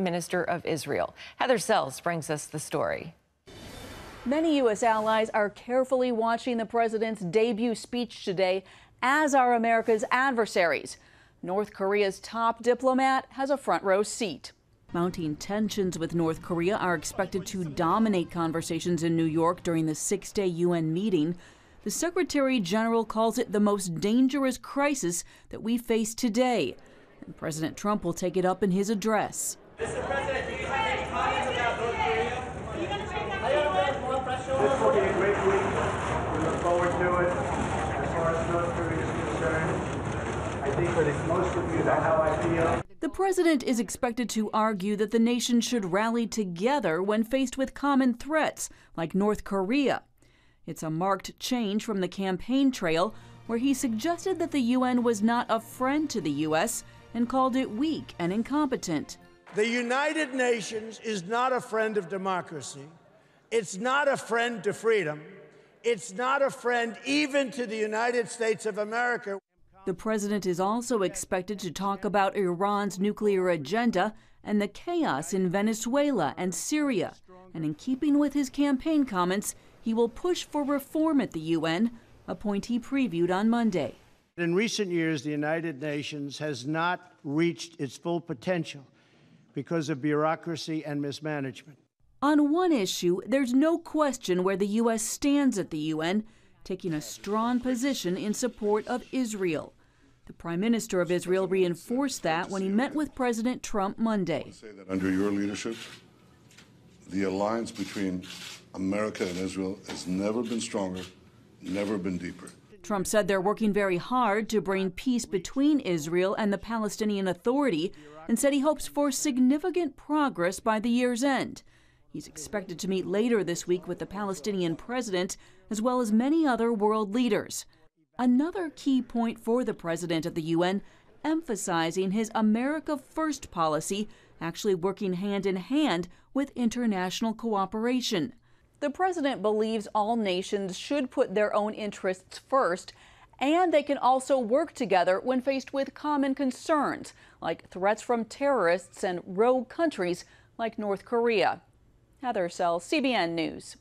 Minister of Israel. Heather Sells brings us the story. Many U.S. allies are carefully watching the president's debut speech today, as are America's adversaries. North Korea's top diplomat has a front row seat. Mounting tensions with North Korea are expected to dominate conversations in New York during the six-day UN meeting. The Secretary General calls it the most dangerous crisis that we face today. And President Trump will take it up in his address. Mr. President, do you have any comments about North Korea? I have more pressure. This will be a great week. We look forward to it. As far as North Korea is concerned, I think that most of you know how I feel. The president is expected to argue that the nation should rally together when faced with common threats like North Korea. It's a marked change from the campaign trail, where he suggested that the UN was not a friend to the U.S. and called it weak and incompetent. The United Nations is not a friend of democracy. It's not a friend to freedom. It's not a friend even to the United States of America. The president is also expected to talk about Iran's nuclear agenda and the chaos in Venezuela and Syria. And in keeping with his campaign comments, he will push for reform at the UN, a point he previewed on Monday. In recent years, the United Nations has not reached its full potential because of bureaucracy and mismanagement. On one issue, there's no question where the U.S. stands at the UN, taking a strong position in support of Israel. The Prime Minister of Israel reinforced that when he met with President Trump Monday. I want to say that under your leadership, the alliance between America and Israel has never been stronger, never been deeper. Trump said they're working very hard to bring peace between Israel and the Palestinian Authority, and said he hopes for significant progress by the year's end. He's expected to meet later this week with the Palestinian president, as well as many other world leaders. Another key point for the president of the UN, emphasizing his America First policy, actually working hand in hand with international cooperation. The president believes all nations should put their own interests first, and they can also work together when faced with common concerns, like threats from terrorists and rogue countries like North Korea. Heather Sells, CBN News.